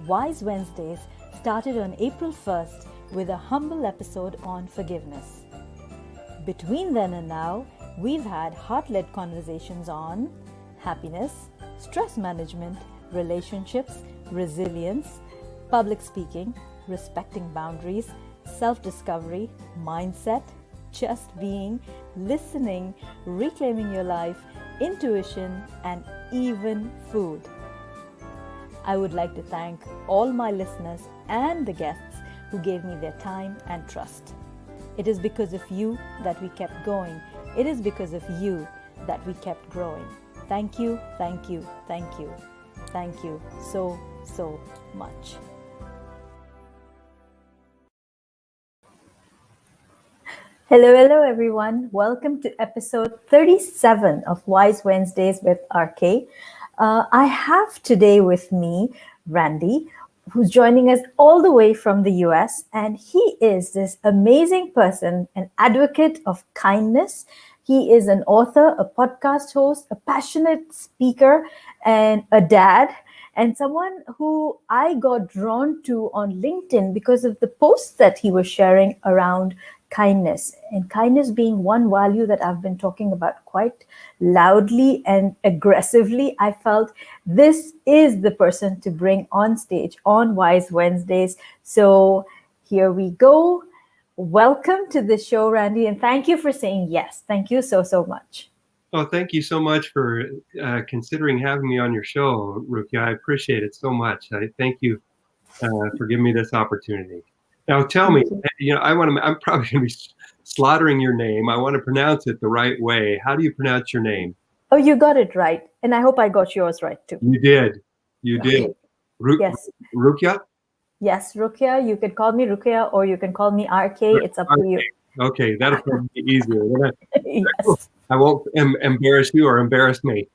Wise Wednesdays started on April 1st with a humble episode on forgiveness. Between then and now, we've had heart-led conversations on happiness, stress management, relationships, resilience, public speaking, respecting boundaries, self-discovery, mindset, just being, listening, reclaiming your life, intuition, and even food. I would like to thank all my listeners and the guests who gave me their time and trust. It is because of you that we kept going. It is because of you that we kept growing. Thank you, thank you, thank you. Thank you so, so much. Hello everyone. Welcome to episode 37 of Wise Wednesdays with RK. I have today with me Randy, who's joining us all the way from the US, and he is this amazing person, an advocate of kindness. He is an author, a podcast host, a passionate speaker, and a dad, and someone who I got drawn to on LinkedIn because of the posts that he was sharing around kindness, and kindness being one value that I've been talking about quite loudly and aggressively. I felt this is the person to bring on stage on Wise Wednesdays. So here we go. Welcome to the show, Randy, and thank you for saying yes. Thank you so, so much. Oh, thank you so much for considering having me on your show, Rukia. I appreciate it so much. I thank you for giving me this opportunity. Now, tell me, I'm probably going to be slaughtering your name. I want to pronounce it the right way. How do you pronounce your name? Oh, you got it right. And I hope I got yours right too. You did. You did. Yes. Rukia? Yes, Rukia. You can call me Rukia or you can call me RK. It's up to you. Okay, that'll be easier. Yes. I won't embarrass you or embarrass me.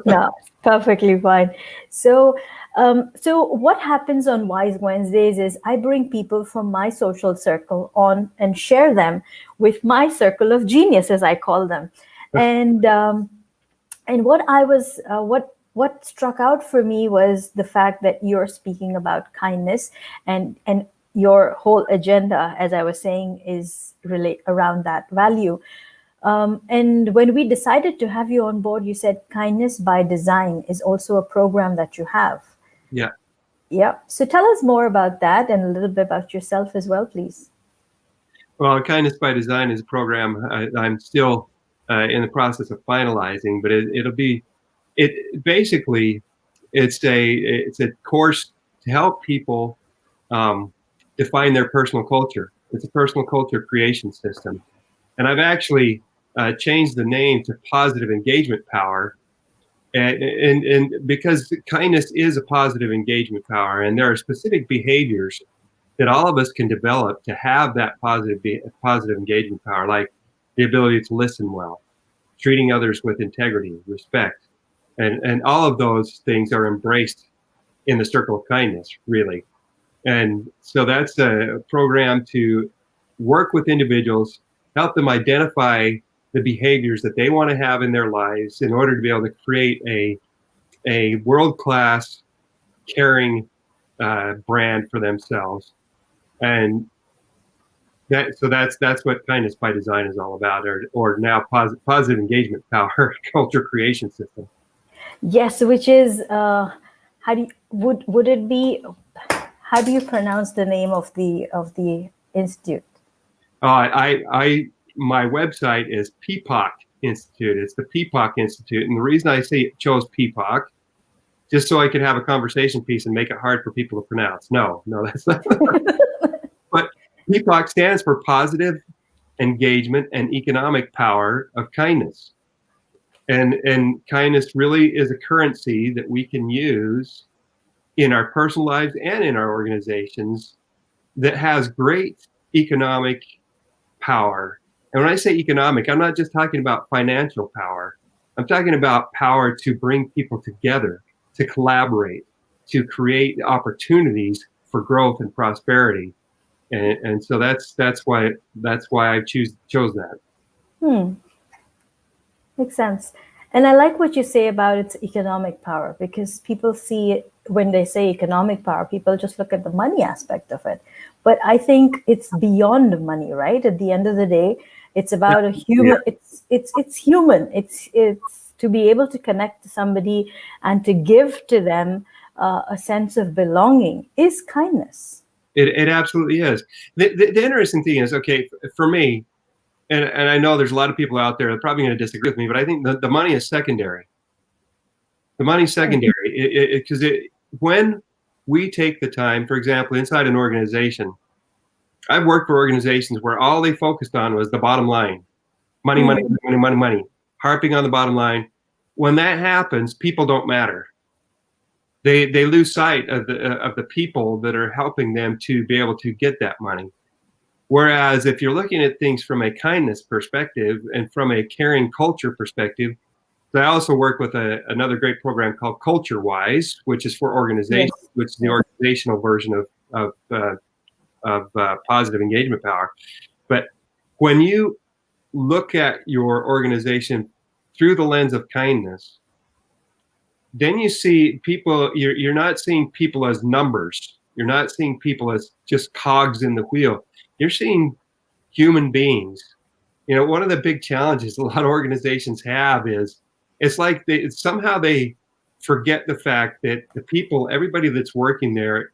No, perfectly fine. So what happens on Wise Wednesdays is I bring people from my social circle on and share them with my circle of genius, as I call them. And what struck out for me was the fact that you're speaking about kindness, and your whole agenda, as I was saying, is relate around that value. And when we decided to have you on board, you said Kindness by Design is also a program that you have. Yeah. Yeah. So tell us more about that and a little bit about yourself as well, please. Well, Kindness by Design is a program I'm still in the process of finalizing, but it's a course to help people define their personal culture. It's a personal culture creation system. And I've actually changed the name to Positive Engagement Power, and because kindness is a positive engagement power, and there are specific behaviors that all of us can develop to have that positive engagement power, like the ability to listen well, treating others with integrity, respect, and all of those things are embraced in the circle of kindness, really. And so that's a program to work with individuals, help them identify the behaviors that they want to have in their lives in order to be able to create a world-class, caring brand for themselves. And that's what Kindness by Design is all about, or now positive engagement power culture creation system. Yes, which is would it be? How do you pronounce the name of the institute? My website is PEPOK Institute. It's the PEPOK Institute, and the reason I chose PEPOK, just so I could have a conversation piece and make it hard for people to pronounce. No, that's not. But PEPOK stands for Positive Engagement and Economic Power of Kindness. And kindness really is a currency that we can use in our personal lives and in our organizations that has great economic power. And when I say economic, I'm not just talking about financial power. I'm talking about power to bring people together, to collaborate, to create opportunities for growth and prosperity. And so that's why I chose that. Makes sense. And I like what you say about its economic power, because people see it when they say economic power, people just look at the money aspect of it. But I think it's beyond money, right? At the end of the day, it's about a human. Yeah. It's human. It's to be able to connect to somebody and to give to them a sense of belonging is kindness. It absolutely is. The interesting thing is, okay, for me, and I know there's a lot of people out there that are probably going to disagree with me, but I think the money is secondary. The money's secondary because when we take the time, for example, inside an organization, I've worked for organizations where all they focused on was the bottom line, money, money, money, money, money, harping on the bottom line. When that happens, people don't matter. They lose sight of the people that are helping them to be able to get that money. Whereas if you're looking at things from a kindness perspective and from a caring culture perspective, so I also work with another great program called Culture Wise, which is for organizations, Yes. which is the organizational version of positive engagement power. But when you look at your organization through the lens of kindness, then you see people, you're not seeing people as numbers. You're not seeing people as just cogs in the wheel. You're seeing human beings. You know, one of the big challenges a lot of organizations have is it's like somehow they forget the fact that the people, everybody that's working there,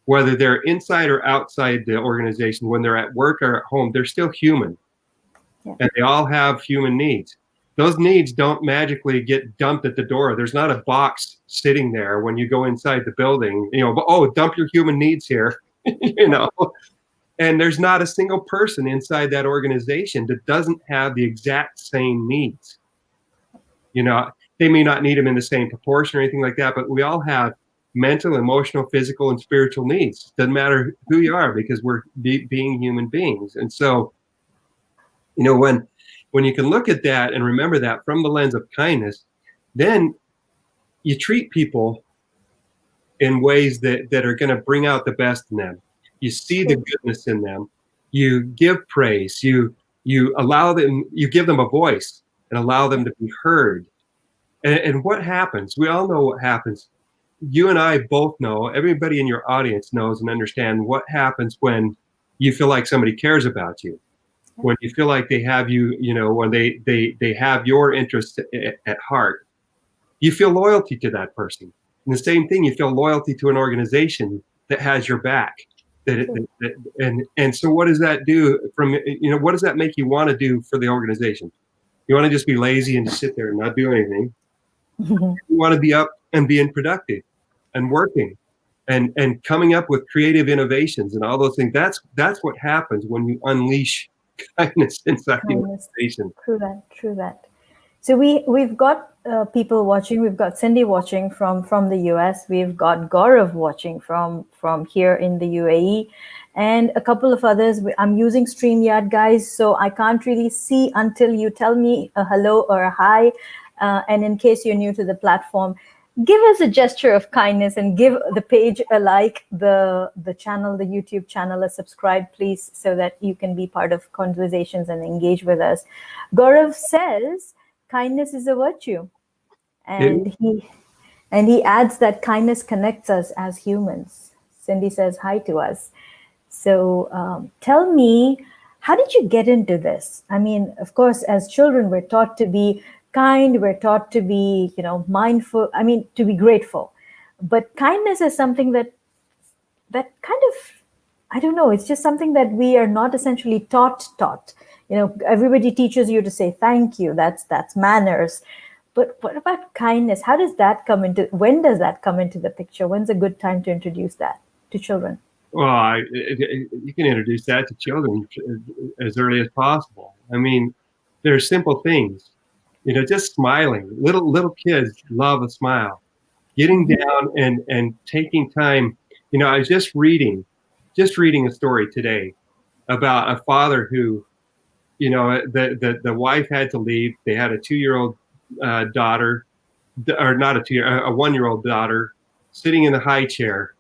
whether they're inside or outside the organization, when they're at work or at home, they're still human. Yeah. And they all have human needs. Those needs don't magically get dumped at the door. There's not a box sitting there when you go inside the building, you know, oh, dump your human needs here, you know. And there's not a single person inside that organization that doesn't have the exact same needs. You know, they may not need them in the same proportion or anything like that, but we all have mental, emotional, physical, and spiritual needs. Doesn't matter who you are because we're being human beings. And so, you know, when you can look at that and remember that from the lens of kindness, then you treat people in ways that are going to bring out the best in them. You see the goodness in them. You give praise. You allow them. You give them a voice and allow them to be heard. And what happens? We all know what happens. You and I both know. Everybody in your audience knows and understand what happens when you feel like somebody cares about you. When you feel like they have you, you know, when they have your interest at heart, you feel loyalty to that person. And the same thing, you feel loyalty to an organization that has your back. And so what does that do from, you know, what does that make you want to do for the organization? You want to just be lazy and just sit there and not do anything. You want to be up and being productive and working and coming up with creative innovations and all those things. That's what happens when you unleash kindness inside the organization. True that. So we've got people watching. We've got Cindy watching from the US. We've got Gaurav watching from here in the UAE, and a couple of others. I'm using StreamYard, guys, so I can't really see until you tell me a hello or a hi. And in case you're new to the platform, give us a gesture of kindness and give the page a like, the channel, the YouTube channel, a subscribe, please, so that you can be part of conversations and engage with us. Gaurav says kindness is a virtue, and he adds that kindness connects us as humans. Cindy says hi to us. So tell me, how did you get into this? I mean, of course, as children, we're taught to be kind, we're taught to be, you know, mindful, I mean, to be grateful. But kindness is something that kind of, I don't know, it's just something that we are not essentially taught. You know, everybody teaches you to say thank you, that's manners. But what about kindness? How does that come into, when does that come into the picture? When's a good time to introduce that to children? Well, you can introduce that to children as early as possible. I mean, there are simple things. You know, just smiling. Little kids love a smile. Getting down and taking time. You know, I was just reading a story today about a father who, you know, the wife had to leave. They had a 2-year-old daughter, or not a 2-year, a 1-year-old daughter, sitting in the high chair,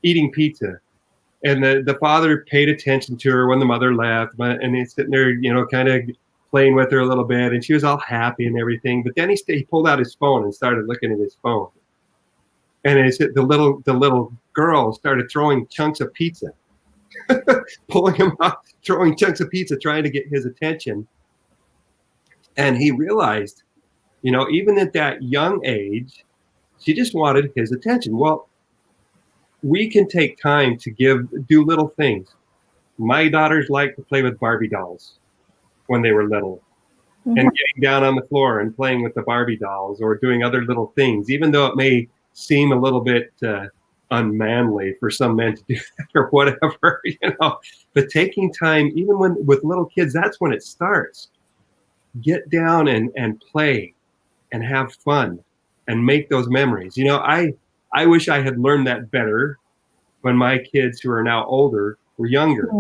eating pizza. And the father paid attention to her when the mother left, and he's sitting there, you know, kind of playing with her a little bit, and she was all happy and everything. But then he pulled out his phone and started looking at his phone. And it's the little girl started throwing chunks of pizza, pulling him up, throwing chunks of pizza, trying to get his attention. And he realized, even at that young age, she just wanted his attention. Well, we can take time to do little things. My daughters like to play with Barbie dolls when they were little, and getting down on the floor and playing with the Barbie dolls or doing other little things, even though it may seem a little bit unmanly for some men to do that or whatever, but taking time, even with little kids, that's when it starts. Get down and play and have fun and make those memories. I wish I had learned that better when my kids, who are now older, were younger.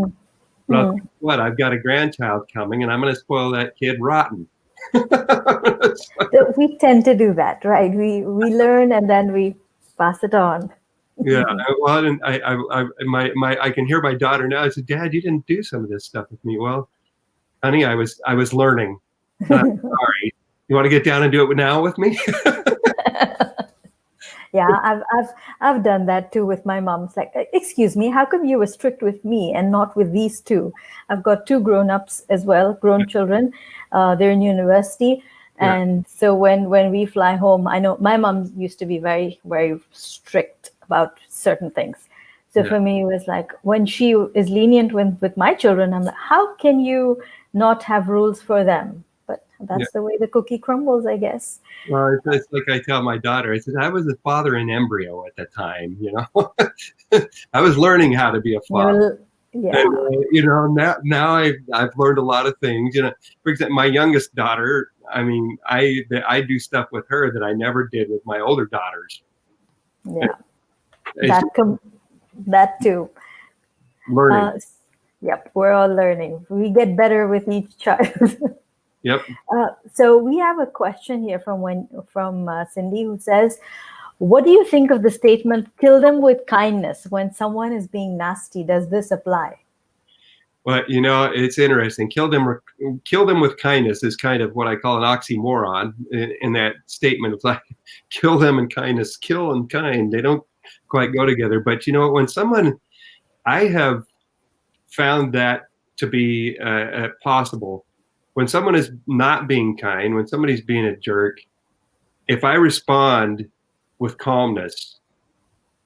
But I'll tell you what, I've got a grandchild coming, and I'm going to spoil that kid rotten. We tend to do that, right? We learn and then we pass it on. Yeah, well, and I can hear my daughter now. I said, "Dad, you didn't do some of this stuff with me." Well, honey, I was learning. I'm sorry. You want to get down and do it now with me? Yeah, I've done that too with my mom. It's like, excuse me, how come you were strict with me and not with these two? I've got two grown-ups as well, grown children. They're in university. And so when we fly home, I know my mom used to be very, very strict about certain things. So for me, it was like, when she is lenient with my children, I'm like, how can you not have rules for them? But that's the way the cookie crumbles, I guess. Well, it's like I tell my daughter, I said, I was a father in embryo at the time, I was learning how to be a father. And, now I've learned a lot of things. For example, my youngest daughter, I mean, I do stuff with her that I never did with my older daughters. Yeah, that too. Learning. Yep, we're all learning. We get better with each child. Yep. So we have a question here from Cindy, who says, what do you think of the statement, kill them with kindness, when someone is being nasty? Does this apply? Well, it's interesting. Kill them with kindness is kind of what I call an oxymoron in that statement. It's like, kill them in kindness, kill and kind. They don't quite go together. But I have found that to be possible. When someone is not being kind, when somebody's being a jerk, if I respond with calmness,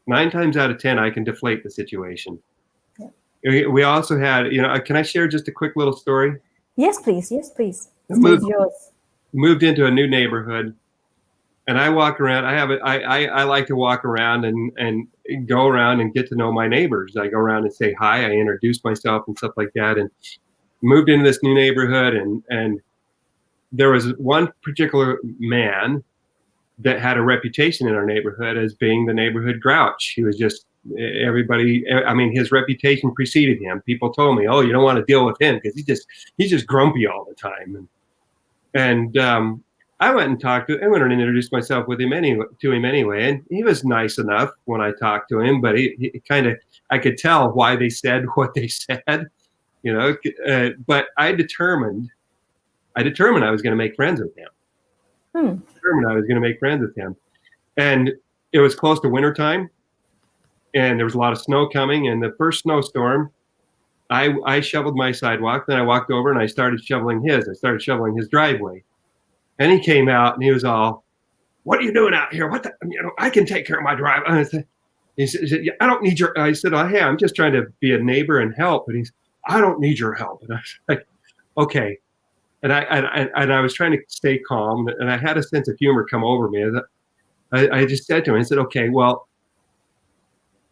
9 times out of 10, I can deflate the situation. Yeah. We also had, can I share just a quick little story? Yes, please. Moved into a new neighborhood, and I walk around. I like to walk around and go around and get to know my neighbors. I go around and say hi. I introduce myself and stuff like that. And moved into this new neighborhood, and there was one particular man that had a reputation in our neighborhood as being the neighborhood grouch. He was just his reputation preceded him. People told me, "Oh, you don't want to deal with him because he's just grumpy all the time." And I went and talked to him. I went and introduced myself to him anyway, and he was nice enough when I talked to him. But he kind of, I could tell why they said what they said. But I determined I was going to make friends with him. And it was close to wintertime, and there was a lot of snow coming. And the first snowstorm, I shoveled my sidewalk. Then I walked over and I started shoveling his. I started shoveling his driveway. And he came out and he was all, "What are you doing out here? What the, I can take care of my driveway." He said, "I don't need your," I said, "Oh, hey, I'm just trying to be a neighbor and help." And he's, "I don't need your help." And I was like, okay. And I was trying to stay calm, and I had a sense of humor come over me. I just said to him, I said, "Okay, well,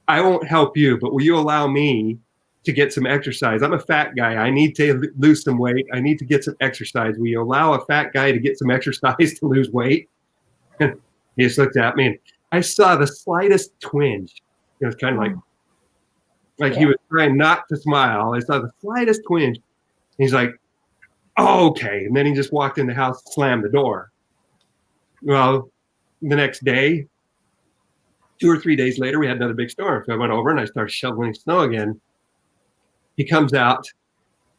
I won't help you, but will you allow me to get some exercise? I'm a fat guy. I need to lose some weight. I need to get some exercise. Will you allow a fat guy to get some exercise to lose weight?" And he just looked at me, and I saw the slightest twinge. It was kind of like he was trying not to smile. I saw the slightest twinge. He's like, "Oh, okay." And then he just walked in the house, slammed the door. Well, the next day, 2 or 3 days later, we had another big storm. So I went over and I started shoveling snow again. He comes out,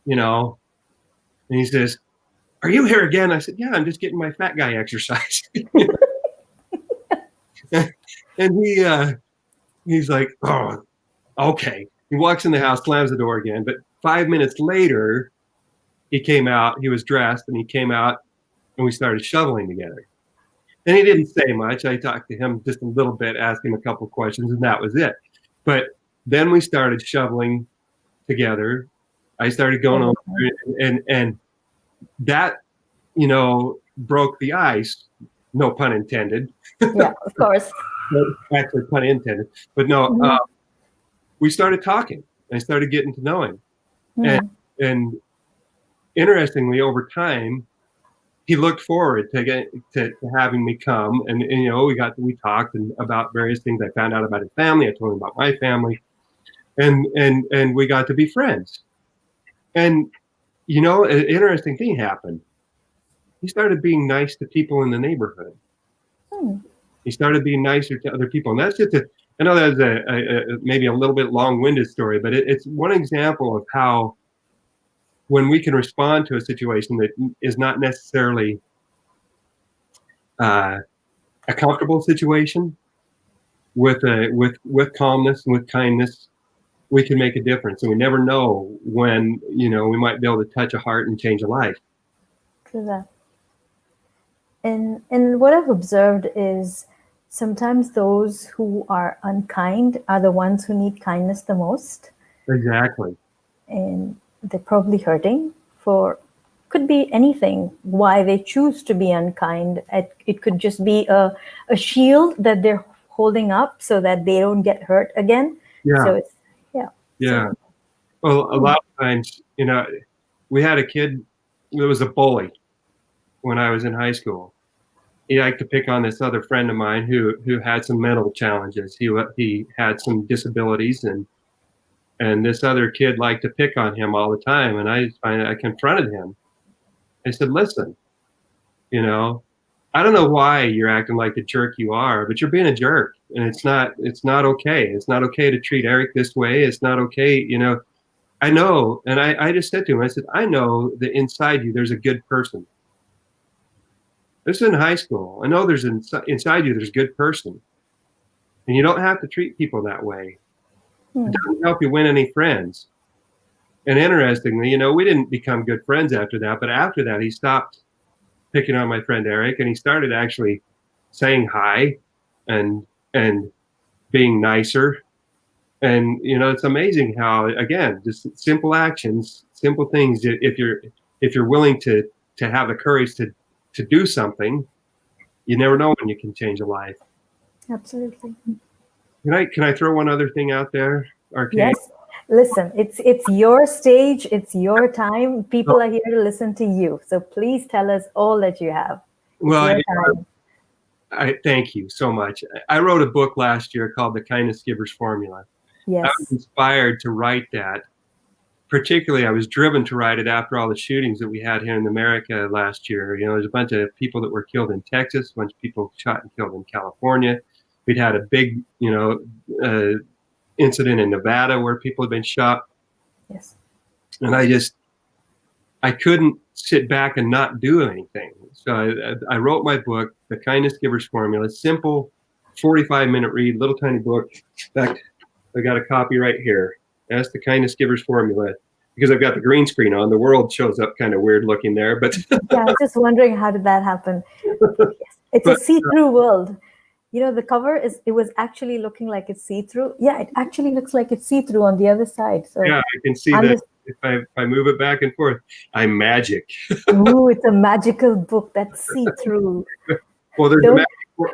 and he says, "Are you here again?" I said, "Yeah, I'm just getting my fat guy exercise." And he's like, oh, okay. He walks in the house, slams the door again. But 5 minutes later, he came out. He was dressed, and he came out, and we started shoveling together. And he didn't say much. I talked to him just a little bit, asked him a couple of questions, and that was it. But then we started shoveling together. I started going over, and that, broke the ice. No pun intended. Yeah, of course. Actually, pun intended. But no, we started talking. I started getting to know him, and interestingly, over time, he looked forward to having me come, and we talked about various things. I found out about his family. I told him about my family, and we got to be friends. And an interesting thing happened. He started being nice to people in the neighborhood. He started being nicer to other people, and that's just I know that's maybe a little bit long-winded story, but it's one example of how when we can respond to a situation that is not necessarily a comfortable situation with calmness and with kindness, we can make a difference. And we never know when we might be able to touch a heart and change a life. True that. And what I've observed is sometimes those who are unkind are the ones who need kindness the most. Exactly. And they're probably hurting could be anything, why they choose to be unkind. It could just be a shield that they're holding up so that they don't get hurt again. Yeah. So it's, yeah. Well, a lot of times, we had a kid that was a bully when I was in high school. He liked to pick on this other friend of mine who had some mental challenges. He had some disabilities, and this other kid liked to pick on him all the time. And I confronted him. I said, listen, I don't know why you're acting like the jerk you are, but you're being a jerk, and it's not okay. It's not okay to treat Eric this way. It's not okay. I know. And I just said to him, I said, I know that inside you, there's a good person. This is in high school. I know there's inside you, there's a good person, and you don't have to treat people that way. It doesn't help you win any friends. And interestingly, we didn't become good friends after that, but after that, he stopped picking on my friend Eric, and he started actually saying hi and being nicer. And it's amazing how, again, just simple actions, simple things. If you're willing to have the courage to do something, you never know when you can change a life. Absolutely. Can I throw one other thing out there, RK? Yes. Listen, it's your stage, it's your time. People are here to listen to you. So please tell us all that you have. Well, I thank you so much. I wrote a book last year called The Kindness Giver's Formula. Yes. I was inspired to write that. Particularly, I was driven to write it after all the shootings that we had here in America last year. There's a bunch of people that were killed in Texas, a bunch of people shot and killed in California. We'd had a big, incident in Nevada where people had been shot. Yes. And I couldn't sit back and not do anything. So I wrote my book, The Kindness Giver's Formula, simple 45-minute read, little tiny book. In fact, I got a copy right here. That's The Kindness Giver's Formula. Because I've got the green screen on, the world shows up kind of weird looking there. But yeah, I was just wondering, how did that happen? It's a see-through world. The cover it was actually looking like it's see-through. Yeah, it actually looks like it's see-through on the other side. So yeah, I can see that if I move it back and forth. I'm magic. Ooh, it's a magical book that's see-through. Well, there's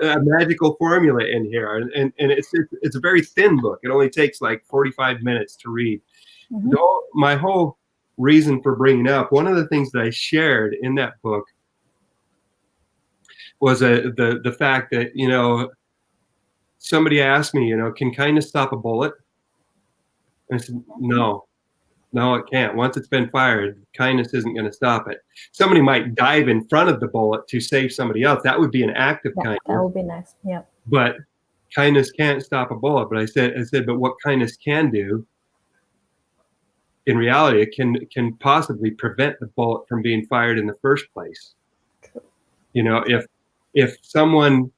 a magical formula in here, and it's a very thin book. It only takes like 45 minutes to read. My whole reason for bringing up, one of the things that I shared in that book was the fact that somebody asked me, can kindness stop a bullet? And I said, no, it can't. Once it's been fired, kindness isn't going to stop it. Somebody might dive in front of the bullet to save somebody else. That would be an act of kindness. That would be nice. Yeah. But kindness can't stop a bullet. But I said, but what kindness can do, in reality, it can possibly prevent the bullet from being fired in the first place. True. If someone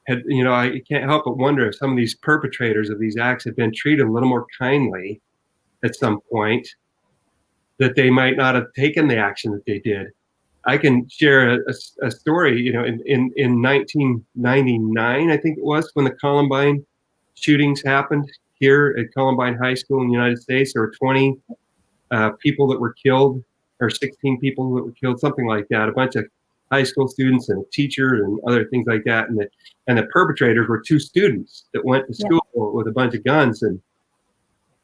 I can't help but wonder if some of these perpetrators of these acts have been treated a little more kindly at some point, that they might not have taken the action that they did. I can share a story, in 1999, I think it was, when the Columbine shootings happened here at Columbine High School in the United States. There were 20 people that were killed, or 16 people that were killed, something like that. A bunch of high school students and a teacher and other things like that. And the perpetrators were two students that went to school with a bunch of guns. And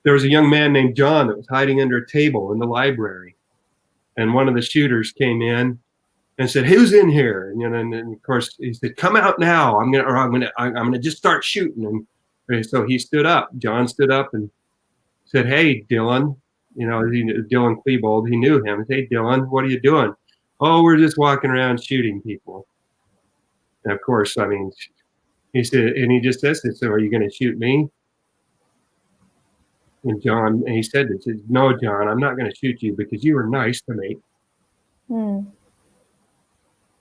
there was a young man named John that was hiding under a table in the library. And one of the shooters came in and said, "Who's in here?" And of course he said, "Come out now. I'm gonna just start shooting." And so he stood up. John stood up and said, "Hey, Dylan," Dylan Klebold, he knew him. "Hey, Dylan, what are you doing?" "Oh, we're just walking around shooting people." And of course, he said, and he just says, "So are you going to shoot me?" And he said, "No, John, I'm not going to shoot you because you were nice to me.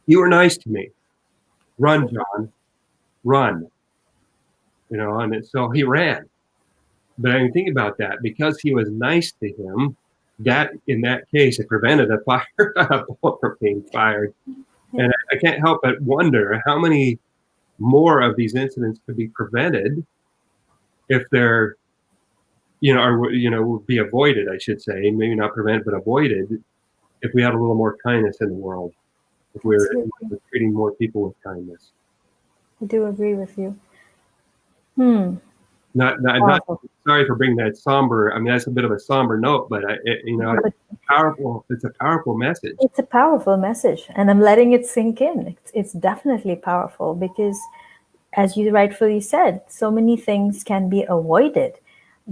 You were nice to me. Run, John, run." And so he ran. But I mean, think about that. Because he was nice to him, that in that case, it prevented a bullet from being fired. And I can't help but wonder how many more of these incidents could be prevented if they're, would be avoided, I should say, maybe not prevented, but avoided, if we had a little more kindness in the world, if we were treating more people with kindness. I do agree with you. Not sorry for bringing that somber. I mean, that's a bit of a somber note, but it's powerful. It's a powerful message. It's a powerful message, and I'm letting it sink in. It's definitely powerful because, as you rightfully said, so many things can be avoided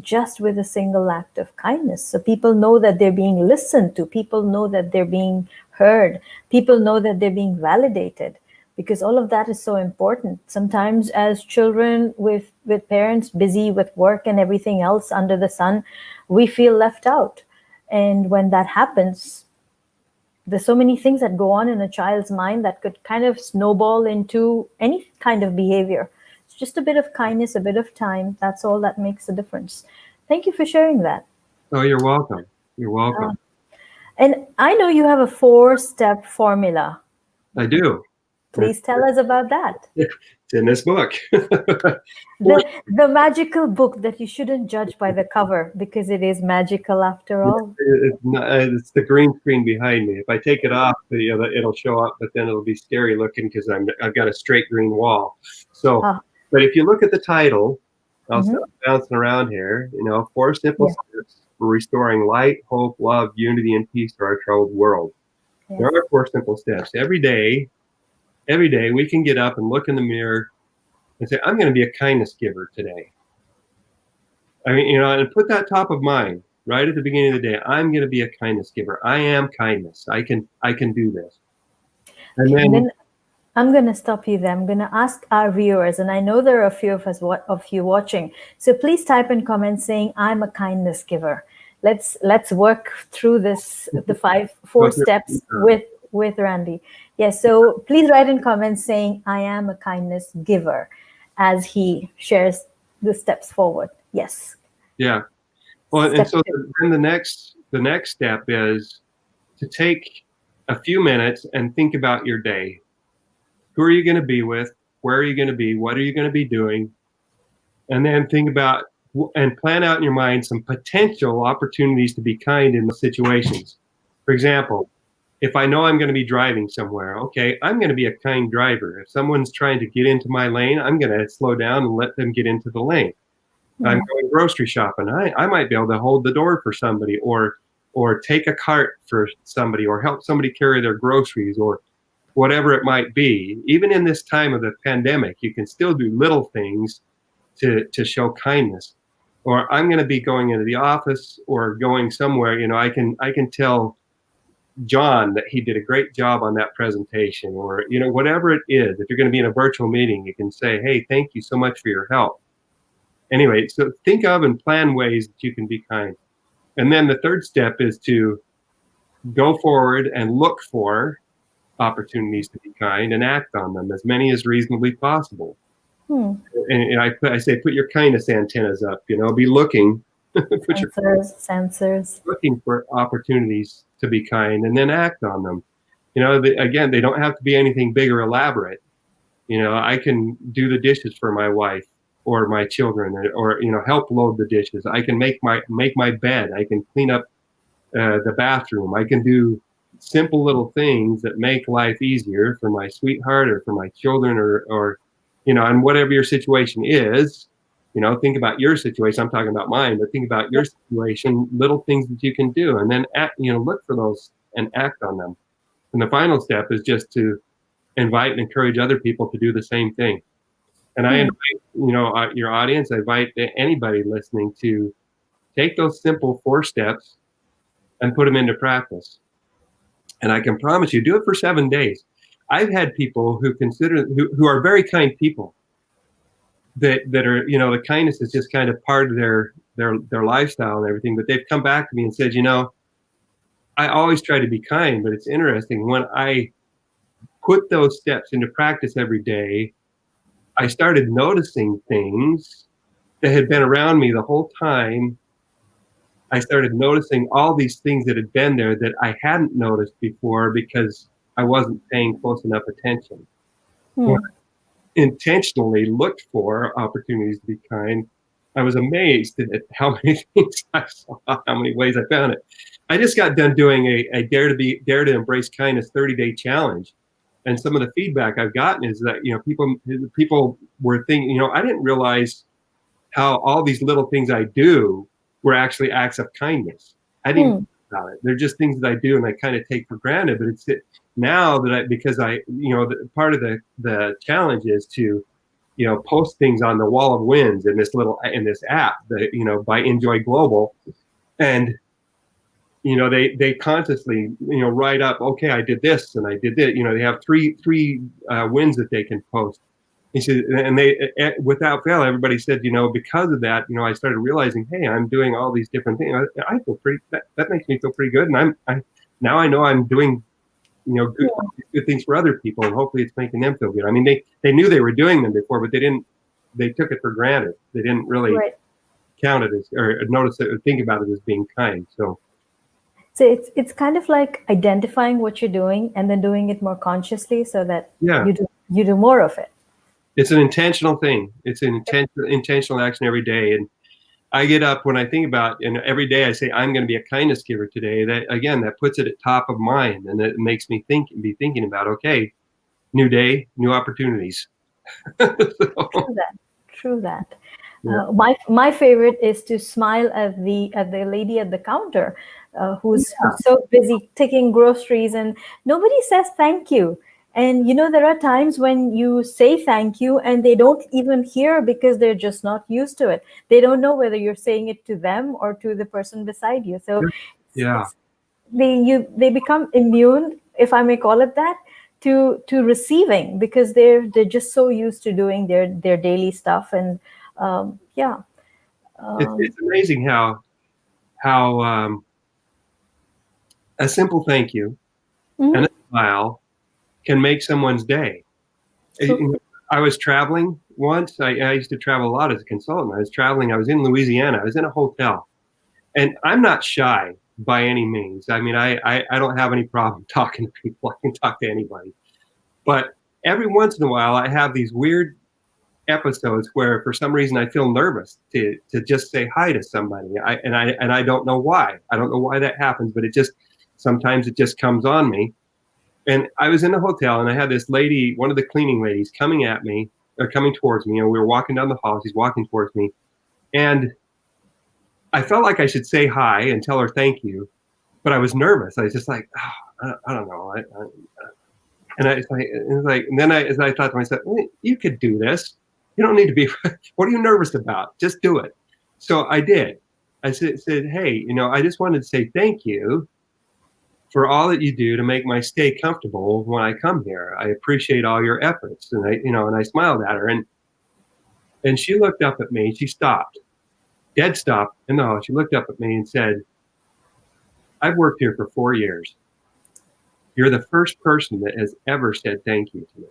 just with a single act of kindness. So people know that they're being listened to. People know that they're being heard. People know that they're being validated, because all of that is so important. Sometimes as children with parents busy with work and everything else under the sun, we feel left out. And when that happens, there's so many things that go on in a child's mind that could kind of snowball into any kind of behavior. It's just a bit of kindness, a bit of time. That's all that makes a difference. Thank you for sharing that. Oh, you're welcome. You're welcome. And I know you have a 4-step formula. I do. Please tell us about that. It's in this book. The magical book that you shouldn't judge by the cover, because it is magical after all. It's the green screen behind me. If I take it off, it'll show up, but then it'll be scary looking because I've got a straight green wall. So, but if you look at the title, I'll start bouncing around here. 4 simple steps for restoring light, hope, love, unity, and peace to our troubled world. Yes. There are 4 simple steps. Every day we can get up and look in the mirror and say, "I'm going to be a kindness giver today." I mean, and put that top of mind right at the beginning of the day. I'm going to be a kindness giver. I am kindness. I can do this. And then I'm going to stop you there. I'm going to ask our viewers, and I know there are a few of you watching. So please type in comments saying, "I'm a kindness giver." Let's work through this, the 4 steps with Randy. Yes, so please write in comments saying, "I am a kindness giver," as he shares the steps forward. Yes. Yeah. Well, and so then the next step is to take a few minutes and think about your day. Who are you going to be with? Where are you going to be? What are you going to be doing? And then think about and plan out in your mind some potential opportunities to be kind in those situations. For example, if I know I'm going to be driving somewhere, okay, I'm going to be a kind driver. If someone's trying to get into my lane, I'm going to slow down and let them get into the lane. I'm going grocery shopping. I might be able to hold the door for somebody, or take a cart for somebody, or help somebody carry their groceries, or whatever it might be. Even in this time of the pandemic, you can still do little things to show kindness. Or I'm going to be going into the office or going somewhere. I can tell John that he did a great job on that presentation, or whatever it is. If you're going to be in a virtual meeting, you can say, "Hey, thank you so much for your help." Anyway, so think of and plan ways that you can be kind. And then the third step is to go forward and look for opportunities to be kind and act on them, as many as reasonably possible. Hmm. And I say, put your kindness antennas up, be looking, put your Sensors. looking for opportunities to be kind and then act on them. Again, they don't have to be anything big or elaborate. I can do the dishes for my wife or my children, or help load the dishes. I can make my bed. I can clean up the bathroom. I can do simple little things that make life easier for my sweetheart or for my children, or and whatever your situation is, think about your situation. I'm talking about mine, but think about your situation, little things that you can do, and then look for those and act on them. And the final step is just to invite and encourage other people to do the same thing. And I invite, your audience, I invite anybody listening to take those simple 4 steps and put them into practice. And I can promise you, do it for 7 days. I've had people who are very kind people that are, the kindness is just kind of part of their lifestyle and everything. But they've come back to me and said, I always try to be kind, but it's interesting when I put those steps into practice every day, I started noticing things that had been around me the whole time. I started noticing all these things that had been there that I hadn't noticed before because I wasn't paying close enough attention. When Hmm. I intentionally looked for opportunities to be kind, I was amazed at how many things I saw, how many ways I found it. I just got done doing a Dare to Embrace Kindness 30-day challenge. And some of the feedback I've gotten is that, people were thinking, I didn't realize how all these little things I do were actually acts of kindness. I didn't Hmm. think about it. They're just things that I do and I kind of take for granted. But it's now that because part of the challenge is to, post things on the wall of wins in this app that, by Enjoy Global. And, they consciously, write up, okay, I did this and I did it. They have three wins that they can post. He said, and without fail, everybody said, because of that, I started realizing, hey, I'm doing all these different things. I feel pretty. That makes me feel pretty good, and now I know I'm doing, good things for other people, and hopefully it's making them feel good. I mean, they knew they were doing them before, but they didn't. They took it for granted. They didn't really Right. count it as or notice it or think about it as being kind. So So it's kind of like identifying what you're doing and then doing it more consciously so that yeah, you do more of it. it's an intentional thing. It's an intentional action every day, and I get up when I think about, and every day I say, I'm going to be a kindness giver today. That puts it at top of mind, and it makes me be thinking about, okay, new day, new opportunities. So, True that. True that. yeah, My favorite is to smile at the lady at the counter, who's so busy taking groceries, and nobody says thank you. And there are times when you say thank you and they don't even hear because they're just not used to it. They don't know whether you're saying it to them or to the person beside you. So yeah. it's they become immune, if I may call it that, to receiving because they're just so used to doing their daily stuff. And yeah. It's amazing how a simple thank you and Mhm. a smile can make someone's day. True. I was traveling once. I used to travel a lot as a consultant. I was traveling. I was in Louisiana. I was in a hotel. And I'm not shy by any means. I mean, I don't have any problem talking to people. I can talk to anybody. But every once in a while, I have these weird episodes where, for some reason, I feel nervous to just say hi to somebody. I don't know why. I don't know why that happens, but sometimes it just comes on me. And I was in a hotel, and I had this lady, one of the cleaning ladies, coming at me or coming towards me, and we were walking down the hall. She's walking towards me, and I felt like I should say hi and tell her thank you, but I was nervous. I was just like, oh, I don't know. And then as I thought to myself, you could do this. You don't need to be. What are you nervous about? Just do it. So I did. I said, hey, I just wanted to say thank you for all that you do to make my stay comfortable when I come here. I appreciate all your efforts. And I smiled at her, and she looked up at me. She stopped, dead stop. And no, she looked up at me and said, I've worked here for 4 years. You're the first person that has ever said thank you to me.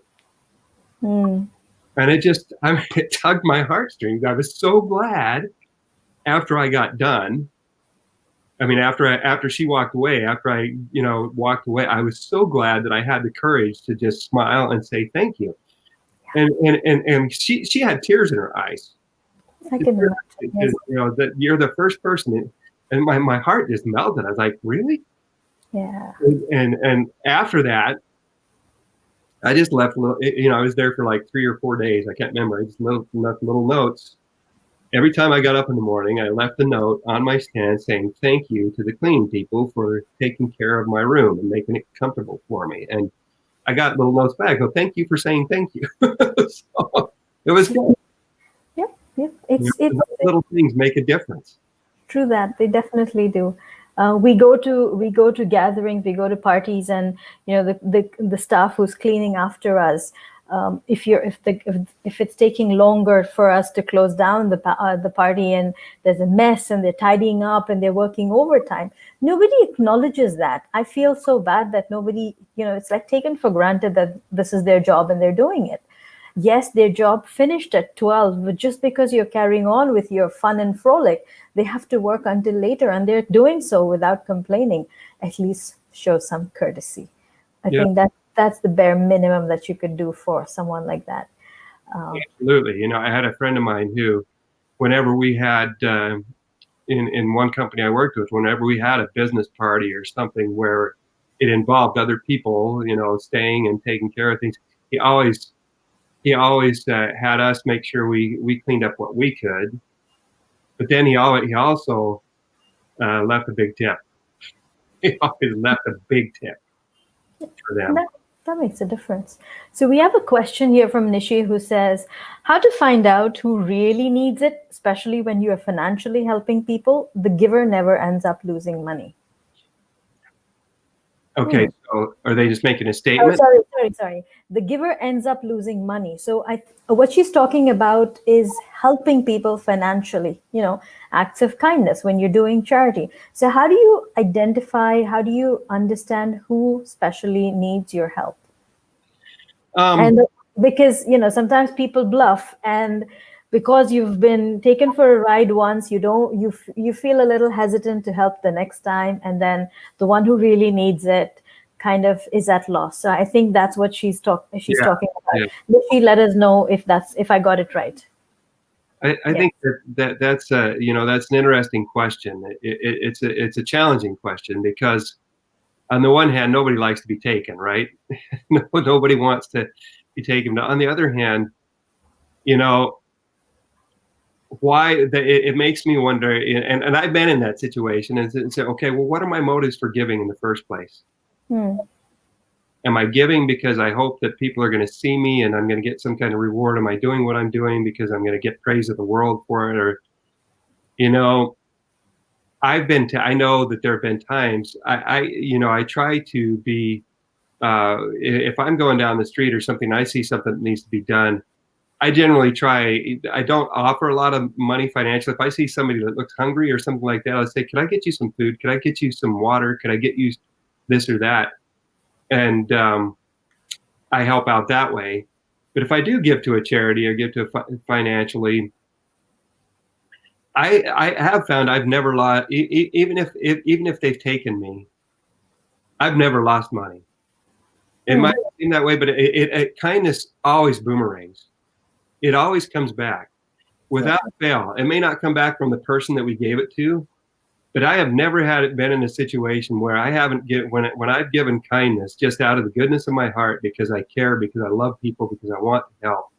Mm. And it tugged my heartstrings. I was so glad after I got done. I mean, after she walked away, after I, walked away, I was so glad that I had the courage to just smile and say thank you. And she had tears in her eyes. I can imagine. Yes. That you're the first person, and my heart just melted. I was like, really? Yeah. And after that, I just left a little. I was there for like 3 or 4 days. I can't remember. I just left little notes. Every time I got up in the morning, I left a note on my stand saying thank you to the cleaning people for taking care of my room and making it comfortable for me. And I got little notes back. Oh, thank you for saying thank you. So it was good. Yep. Yep. Little things make a difference. True that. They definitely do. We go to gatherings, we go to parties, and the staff who's cleaning after us. If it's taking longer for us to close down the party, and there's a mess, and they're tidying up, and they're working overtime, nobody acknowledges that. I feel so bad that nobody, it's like taken for granted that this is their job and they're doing it. Yes, their job finished at 12, but just because you're carrying on with your fun and frolic, they have to work until later, and they're doing so without complaining. At least show some courtesy. I think that's the bare minimum that you could do for someone like that. Absolutely. I had a friend of mine who, whenever we had, in one company I worked with, whenever we had a business party or something where it involved other people, staying and taking care of things, he always had us make sure we cleaned up what we could, but then he also left a big tip. He always left a big tip for them. That makes a difference. So we have a question here from Nishi who says, how to find out who really needs it, especially when you are financially helping people? The giver never ends up losing money. Okay, so are they just making a statement? Sorry. The giver ends up losing money. So what she's talking about is helping people financially, acts of kindness when you're doing charity. So how do you identify, how do you understand who specially needs your help? And because, sometimes people bluff, and because you've been taken for a ride once, you feel a little hesitant to help the next time, and then the one who really needs it kind of is at loss. So I think that's what she's talking about. Yeah. Will she let us know if I got it right? I think that's that's an interesting question. It's a challenging question, because on the one hand, nobody likes to be taken, right? Nobody wants to be taken. On the other hand, why it makes me wonder, and I've been in that situation, and say, okay, well, what are my motives for giving in the first place? Am I giving because I hope that people are going to see me and I'm going to get some kind of reward? Am I doing what I'm doing because I'm going to get praise of the world for it? Or, I know that there have been times I try to be, if I'm going down the street or something, I see something that needs to be done, I generally try, I don't offer a lot of money financially. If I see somebody that looks hungry or something like that, I'll say, can I get you some food? Can I get you some water? Can I get you this or that? And I help out that way. But if I do give to a charity or give to financially, I have found I've never lost, even if they've taken me, I've never lost money. It might seem that way, but kindness always boomerangs. It always comes back without fail. It may not come back from the person that we gave it to, but I have never been in a situation where I haven't when I've given kindness just out of the goodness of my heart, because I care, because I love people, because I want to help.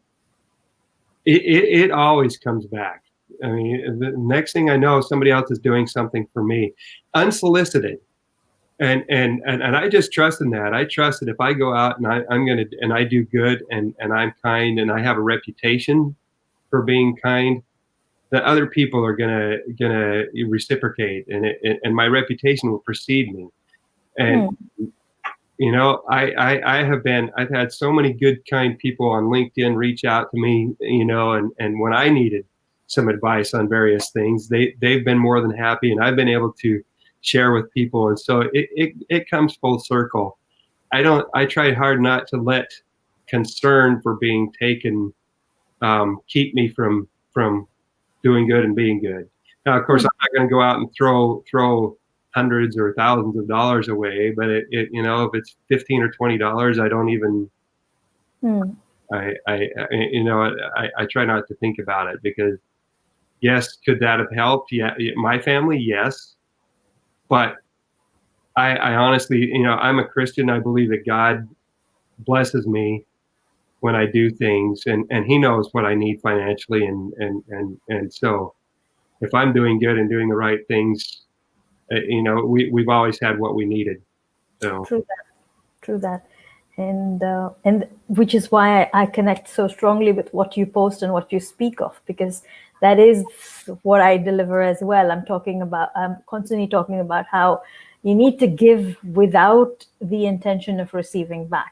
It always comes back. I mean, the next thing I know, somebody else is doing something for me, unsolicited, and I just trust in that. I trust that if I go out and I do good and I'm kind and I have a reputation for being kind, that other people are gonna reciprocate, and my reputation will precede me. And I've had so many good, kind people on LinkedIn reach out to me, and when I needed some advice on various things, they've been more than happy, and I've been able to share with people. And so it comes full circle. I try hard not to let concern for being taken keep me from doing good and being good. Now, of course, I'm not going to go out and throw hundreds or thousands of dollars away, but it if it's $15 or $20, I don't even I try not to think about it, because yes, could that have helped? Yeah, my family, yes, but I honestly, I'm a Christian. I believe that God blesses me when I do things, and He knows what I need financially, and so if I'm doing good and doing the right things, we've always had what we needed. So True that. And which is why I connect so strongly with what you post and what you speak of, because that is what I deliver as well. I'm constantly talking about how you need to give without the intention of receiving back.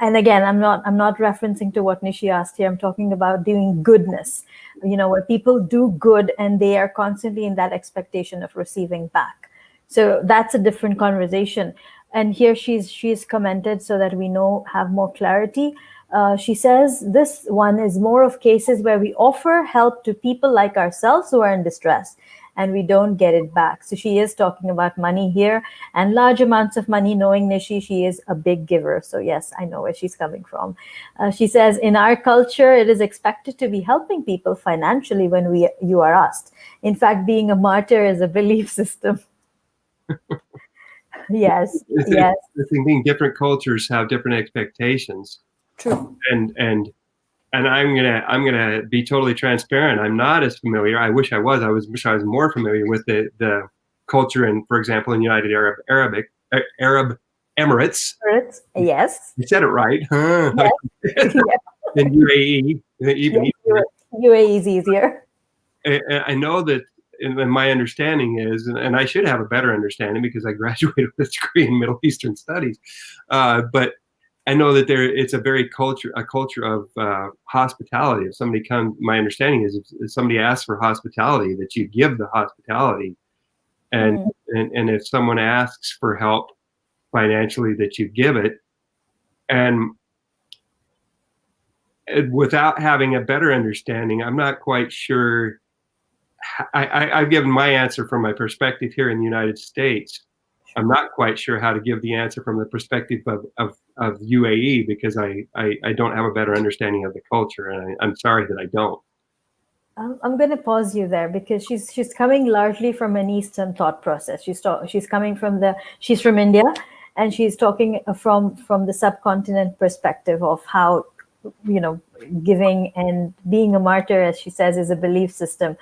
And again, I'm not referencing to what Nishi asked here. I'm talking about doing goodness, where people do good and they are constantly in that expectation of receiving back. So that's a different conversation. And here she's commented so that we have more clarity. She says this one is more of cases where we offer help to people like ourselves who are in distress and we don't get it back. So she is talking about money here, and large amounts of money. Knowing Nishi, she is a big giver. So yes, I know where she's coming from. She says, in our culture, it is expected to be helping people financially when you are asked. In fact, being a martyr is a belief system. Yes. I think different cultures have different expectations. True. And I'm gonna be totally transparent. I'm not as familiar. I wish I was. I wish I was more familiar with the culture in, for example, in United Arab Emirates. Yes. You said it right, huh? Yes. In UAE, even UAE is easier. I know that. And my understanding is, and I should have a better understanding because I graduated with a degree in Middle Eastern Studies, but I know that it's a culture of hospitality. If somebody comes, my understanding is if somebody asks for hospitality, that you give the hospitality, and if someone asks for help financially, that you give it, and without having a better understanding, I'm not quite sure. I've given my answer from my perspective here in the United States. I'm not quite sure how to give the answer from the perspective of UAE, because I don't have a better understanding of the culture, and I'm sorry that I don't. I'm going to pause you there, because she's coming largely from an Eastern thought process. She's coming she's from India, and she's talking from the subcontinent perspective of how, giving and being a martyr, as she says, is a belief system.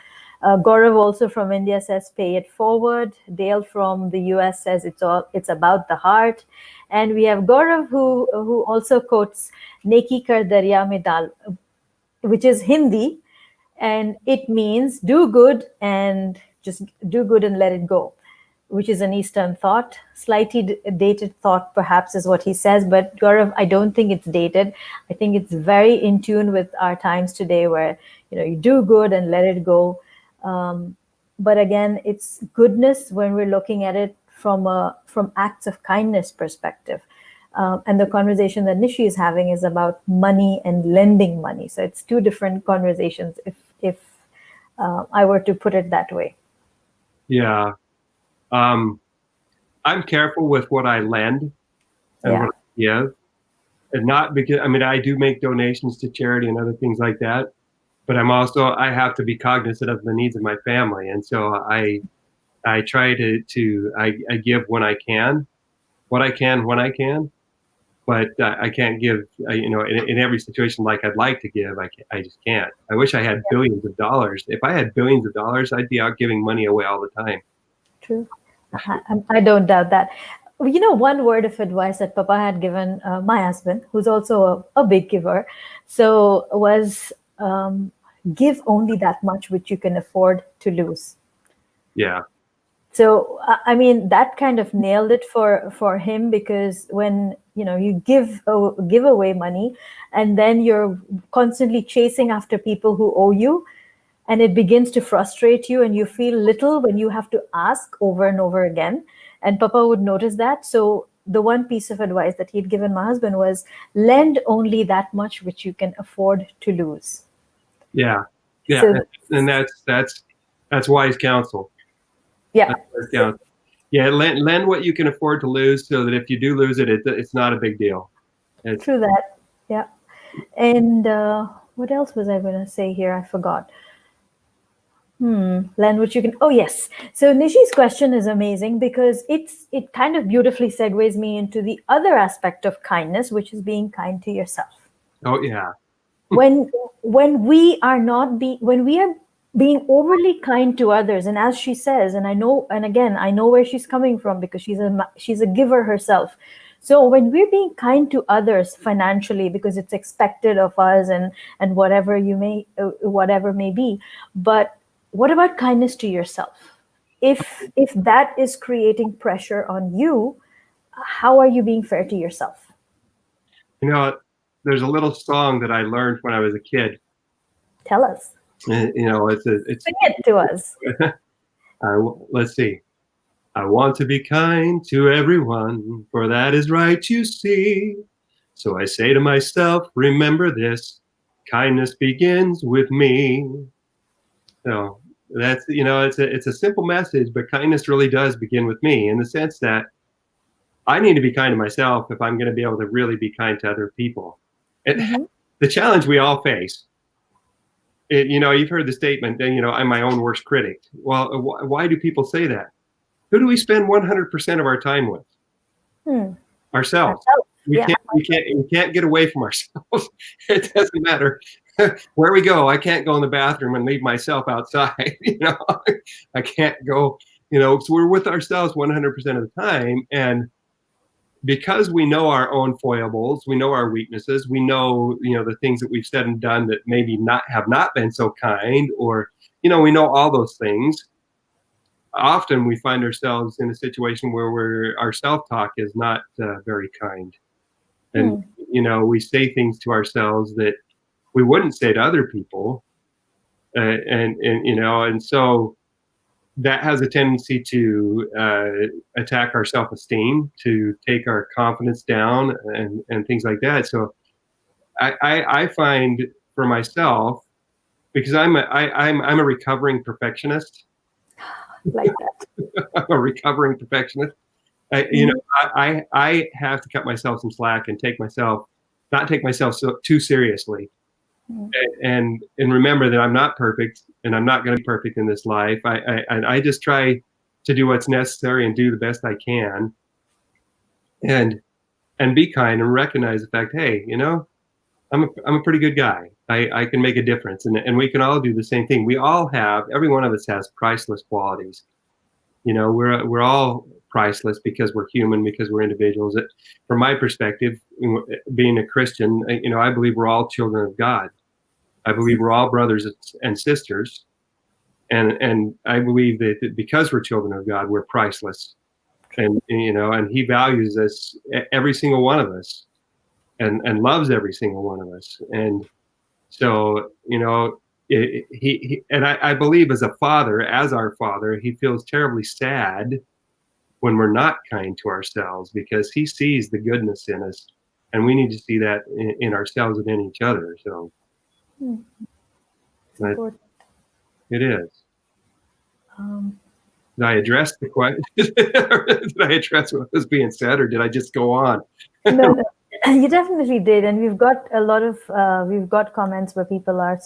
Gaurav, also from India, says pay it forward. Dale from the US says it's about the heart. And we have Gaurav who also quotes Neki kar darya mein dal, which is Hindi, and it means do good and just do good and let it go, which is an Eastern thought. Slightly dated thought, perhaps, is what he says. But Gaurav, I don't think it's dated. I think it's very in tune with our times today, where you do good and let it go. But again, it's goodness when we're looking at it from acts of kindness perspective. And the conversation that Nishi is having is about money and lending money. So it's two different conversations, if I were to put it that way. Yeah. I'm careful with what I lend and what I give. And not because, I do make donations to charity and other things like that, but I have to be cognizant of the needs of my family. And so I try I give when I can, what I can, when I can, but I can't give, in every situation like I'd like to give. I just can't. I wish I had billions of dollars. If I had billions of dollars, I'd be out giving money away all the time. True. I don't doubt that. One word of advice that Papa had given my husband, who's also a big giver, so was give only that much which you can afford to lose. Yeah. So, that kind of nailed it for him, because when, you give away money and then you're constantly chasing after people who owe you, and it begins to frustrate you and you feel little when you have to ask over and over again. And Papa would notice that. So the one piece of advice that he'd given my husband was lend only that much which you can afford to lose. Yeah. Yeah. So And that's wise counsel. yeah, That's wise counsel. Yeah. Lend what you can afford to lose, so that if you do lose it, it's not a big deal. It's, true that. Yeah. And what else was I going to say here? I forgot. Len, which you can. Oh yes. So Nishi's question is amazing because it kind of beautifully segues me into the other aspect of kindness, which is being kind to yourself. oh yeah. When when we are being overly kind to others, and as she says, and I know, and again, I know where she's coming from because she's a giver herself. So when we're being kind to others financially because it's expected of us, and whatever may be, but what about kindness to yourself? If that is creating pressure on you, how are you being fair to yourself? You know, there's a little song that I learned when I was a kid. Tell us. You know, it's Sing it to us. let's see. I want to be kind to everyone, for that is right, you see. So I say to myself, remember this, kindness begins with me. So that's, it's a simple message, but kindness really does begin with me, in the sense that I need to be kind to myself if I'm going to be able to really be kind to other people. The challenge we all face, you've heard the statement, I'm my own worst critic. Well, why do people say that? Who do we spend 100% of our time with? Ourselves. We can't get away from ourselves. It doesn't matter where we go. I can't go in the bathroom and leave myself outside. I can't go. So we're with ourselves 100% of the time, and because we know our own foibles, we know our weaknesses, we know the things that we've said and done that maybe have not been so kind, or we know all those things. Often we find ourselves in a situation where our self-talk is not very kind, and we say things to ourselves that we wouldn't say to other people, and so that has a tendency to attack our self-esteem, to take our confidence down, and things like that. So I find for myself, because I'm a recovering perfectionist. Like that. I'm a recovering perfectionist. I have to cut myself some slack and not take myself too seriously, and remember that I'm not perfect, and I'm not going to be perfect in this life. I just try to do what's necessary and do the best I can, and be kind and recognize the fact, hey, I'm a pretty good guy. I can make a difference, and we can all do the same thing. Every one of us has priceless qualities. We're all priceless because we're human, because we're individuals. From my perspective, being a Christian, I believe we're all children of God. I believe we're all brothers and sisters, and I believe that because we're children of God, we're priceless, and He values us, every single one of us, and loves every single one of us, and so I believe as our Father, He feels terribly sad when we're not kind to ourselves, because He sees the goodness in us, and we need to see that in ourselves and in each other. So it is. Did I address the question? Did I address what was being said, or did I just go on? No, you definitely did, and we've got a lot of comments where people are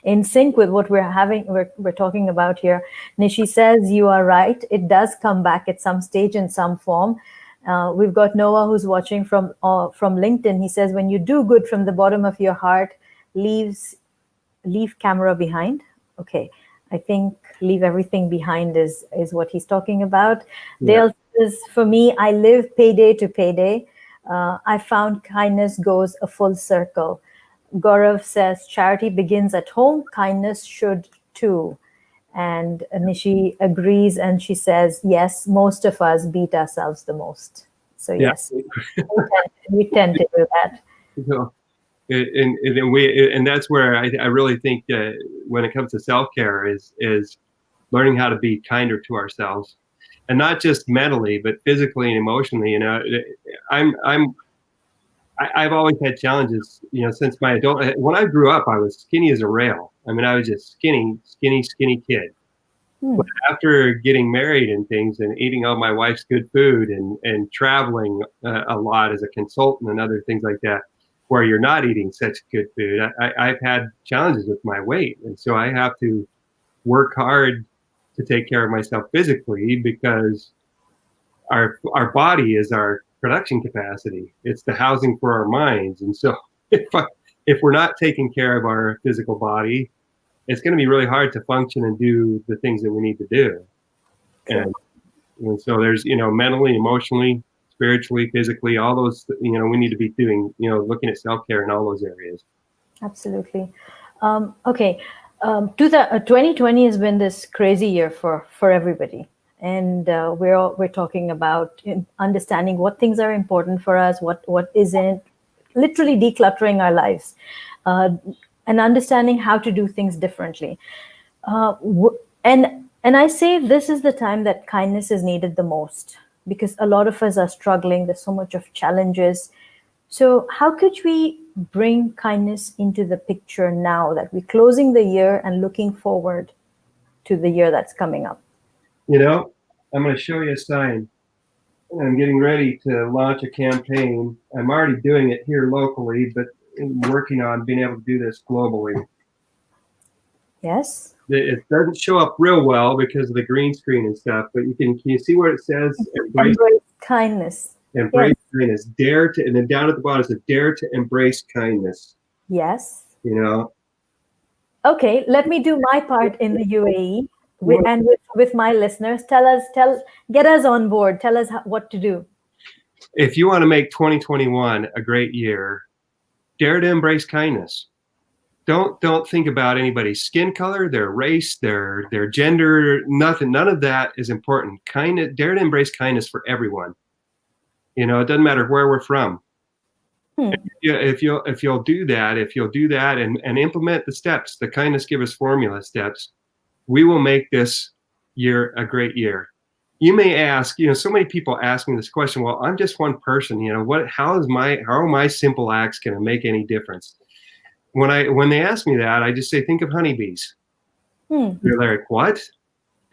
in sync with what we're talking about here. Nishi says you are right. It does come back at some stage in some form. We've got Noah who's watching from LinkedIn. He says, when you do good from the bottom of your heart, leave camera behind. Okay, I think leave everything behind is what he's talking about. Yeah. Dale says, for me, I live payday to payday. I found kindness goes a full circle. Gaurav says, charity begins at home. Kindness should too. And Nishi agrees, and she says, yes, most of us beat ourselves the most. So yes, we tend to do that. So, and that's where I really think when it comes to self-care is learning how to be kinder to ourselves, and not just mentally, but physically and emotionally. I've always had challenges, since my adult. When I grew up, I was skinny as a rail. I mean, I was just skinny kid. Hmm. But after getting married and things, and eating all my wife's good food, and traveling a lot as a consultant and other things like that, where you're not eating such good food, I've had challenges with my weight, and so I have to work hard to take care of myself physically, because our body is our production capacity. It's the housing for our minds. And so if we're not taking care of our physical body, it's going to be really hard to function and do the things that we need to do. And so there's, mentally, emotionally, spiritually, physically, all those, we need to be doing, looking at self-care in all those areas. Absolutely. Okay. 2020 has been this crazy year for everybody. And we're talking about understanding what things are important for us, what isn't, literally decluttering our lives, and understanding how to do things differently. And I say this is the time that kindness is needed the most, because a lot of us are struggling. There's so much of challenges. So how could we bring kindness into the picture now that we're closing the year and looking forward to the year that's coming up? I'm going to show you a sign. I'm getting ready to launch a campaign. I'm already doing it here locally, but I'm working on being able to do this globally. Yes. It doesn't show up real well because of the green screen and stuff, but can you see what it says? Embrace kindness. Embrace kindness. Dare to, and then down at the bottom it says, dare to embrace kindness. Yes. Okay, let me do my part in the UAE with my listeners. Get us on board. Tell us what to do. If you want to make 2021 a great year, dare to embrace kindness. Don't think about anybody's skin color, their race, their gender, nothing. None of that is important. Dare to embrace kindness for everyone. It doesn't matter where we're from. If you'll do that and implement the steps, the Kindness Givers Formula steps, we will make this year a great year. You may ask, so many people ask me this question. Well, I'm just one person. How are my simple acts going to make any difference? When they ask me that, I just say, think of honeybees. They're like, what?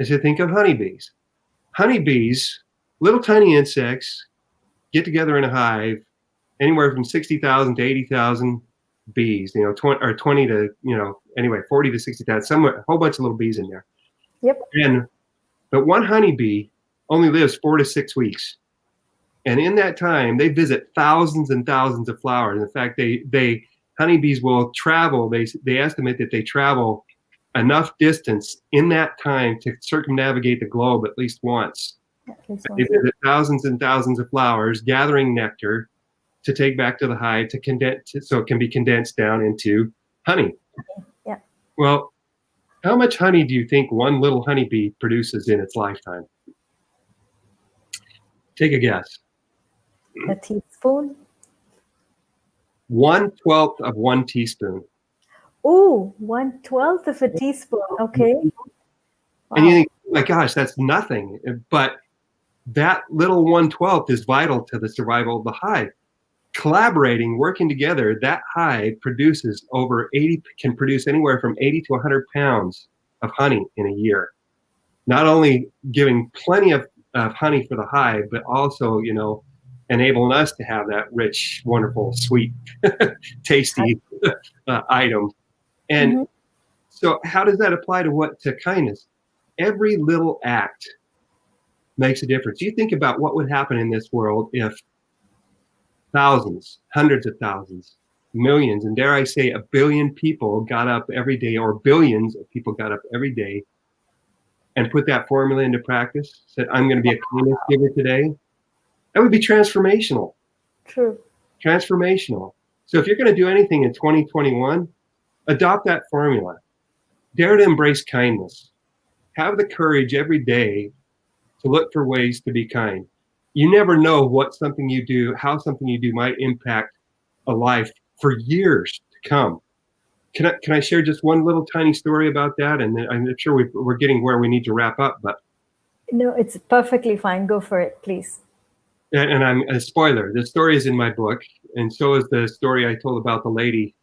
I said, think of honeybees. Honeybees, little tiny insects, get together in a hive, anywhere from 60,000 to 80,000 bees, 20 to, anyway, 40 to 60,000, a whole bunch of little bees in there. Yep. But one honeybee only lives 4 to 6 weeks. And in that time, they visit thousands and thousands of flowers. In fact, honeybees will travel. They estimate that they travel enough distance in that time to circumnavigate the globe at least once. They visit thousands and thousands of flowers, gathering nectar to take back to the hive to condense, so it can be condensed down into honey. Yeah. Well, how much honey do you think one little honeybee produces in its lifetime? Take a guess. A teaspoon? 1/12 of 1 teaspoon. Oh, 1/12 of a teaspoon. Okay. Wow. And you think, oh my gosh, that's nothing. But that little 1/12 is vital to the survival of the hive. Collaborating, working together, that hive can produce anywhere from 80 to 100 pounds of honey in a year. Not only giving plenty of honey for the hive, but also, enabling us to have that rich, wonderful, sweet, tasty item. And so how does that apply to kindness? Every little act makes a difference. You think about what would happen in this world if thousands, hundreds of thousands, millions, and dare I say a billion people got up every day, or billions of people got up every day and put that formula into practice, said, I'm going to be a kindness giver today. That would be transformational. True. Transformational. So if you're going to do anything in 2021, adopt that formula. Dare to embrace kindness. Have the courage every day to look for ways to be kind. You never know how something you do might impact a life for years to come. Can I share just one little tiny story about that? And then I'm sure we're getting where we need to wrap up. But no, it's perfectly fine. Go for it, please. and I'm a spoiler. The story is in my book, and so is the story I told about the lady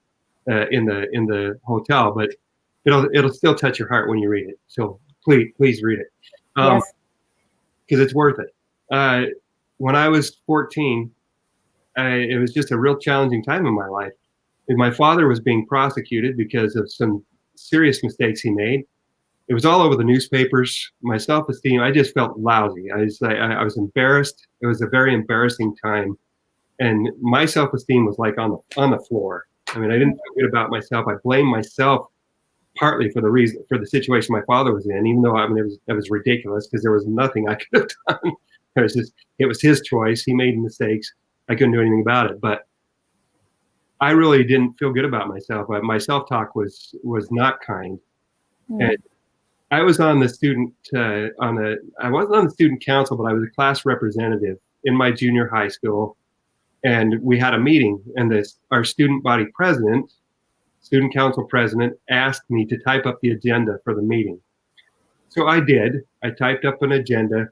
in the hotel. But it'll still touch your heart when you read it. So please read it, Yes. because it's worth it. When I was 14, it was just a real challenging time in my life. And my father was being prosecuted because of some serious mistakes he made. It was all over the newspapers. My self-esteem, I just felt lousy. I was embarrassed. It was a very embarrassing time, and my self-esteem was like on the floor. I mean, I didn't feel good about myself. I blamed myself partly for the situation my father was in, even though, I mean, it was ridiculous because there was nothing I could have done. It was his choice. He made mistakes. I couldn't do anything about it. But I really didn't feel good about myself. My self-talk was not kind. And I was on the student I wasn't on the student council, but I was a class representative in my junior high school. And we had a meeting, and our student body president, student council president, asked me to type up the agenda for the meeting. So I did. I typed up an agenda,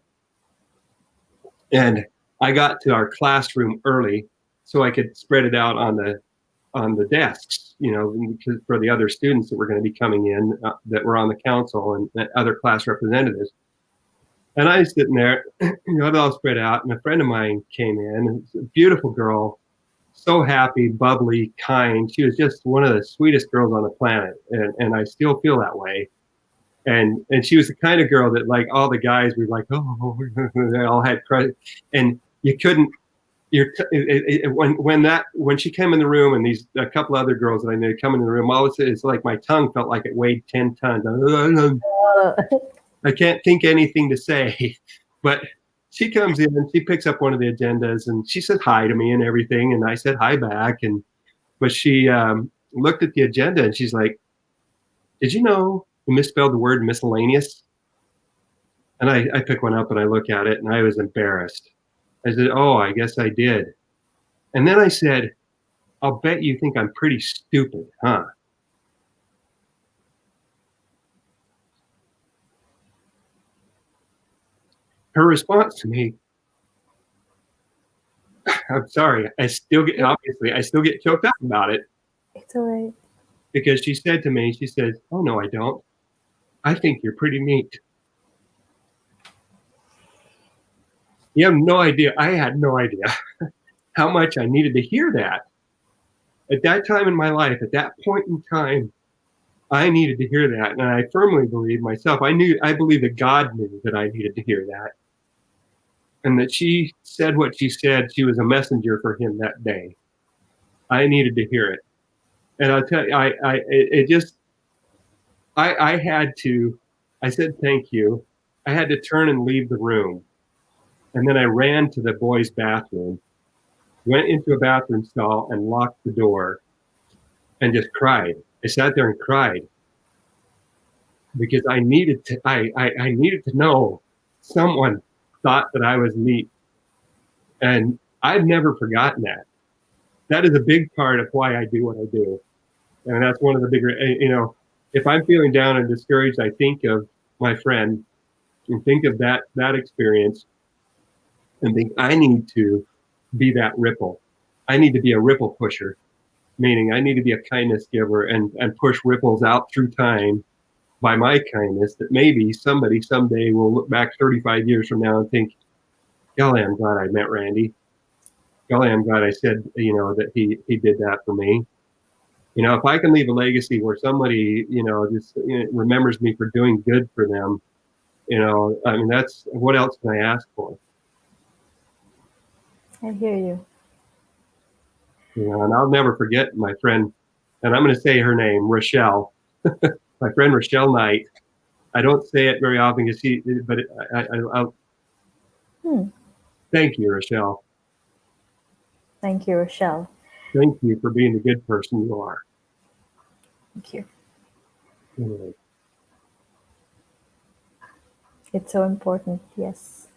and I got to our classroom early so I could spread it out on the desks, because for the other students that were going to be coming in that were on the council and other class representatives. And I was sitting there, it all spread out, and a friend of mine came in, a beautiful girl, so happy, bubbly, kind. She was just one of the sweetest girls on the planet, and I still feel that way. And she was the kind of girl that, like, all the guys were like, oh, they all had crush, and you couldn't. When she came in the room, and a couple other girls that I knew come in the room, all of a sudden it's like my tongue felt like it weighed 10 tons. I can't think anything to say, but she comes in and she picks up one of the agendas and she said hi to me and everything, and I said hi back. But she looked at the agenda and she's like, "Did you know you misspelled the word miscellaneous?" And I pick one up and I look at it and I was embarrassed. I said, "Oh, I guess I did." And then I said, "I'll bet you think I'm pretty stupid, huh?" Her response to me, I'm sorry, I still get choked up about it, It's all right. because she said to me, she says, "Oh, no, I don't. I think you're pretty neat." You have no idea. I had no idea how much I needed to hear that. At that time in my life, at that point in time, I needed to hear that. And I firmly believe myself, I believe that God knew that I needed to hear that. And that she said what she said. She was a messenger for him that day. I needed to hear it. And I'll tell you, I said, "Thank you." I had to turn and leave the room. And then I ran to the boys' bathroom, went into a bathroom stall and locked the door and just cried. I sat there and cried because I needed to know someone thought that I was neat. And I've never forgotten that. That is a big part of why I do what I do. And that's one of the bigger, if I'm feeling down and discouraged, I think of my friend and think of that experience and think I need to be that ripple. I need to be a ripple pusher, meaning I need to be a kindness giver and push ripples out through time by my kindness, that maybe somebody someday will look back 35 years from now and think, "Golly, I'm glad I met Randy. Golly, I'm glad I said, that he did that for me." If I can leave a legacy where somebody, just remembers me for doing good for them, I mean, that's, what else can I ask for? I hear you. And I'll never forget my friend, and I'm going to say her name, Rochelle, my friend Rochelle Knight. I don't say it very often but I'll thank you, Rochelle. Thank you, Rochelle. Thank you for being the good person you are. Thank you. Anyway. It's so important. Yes.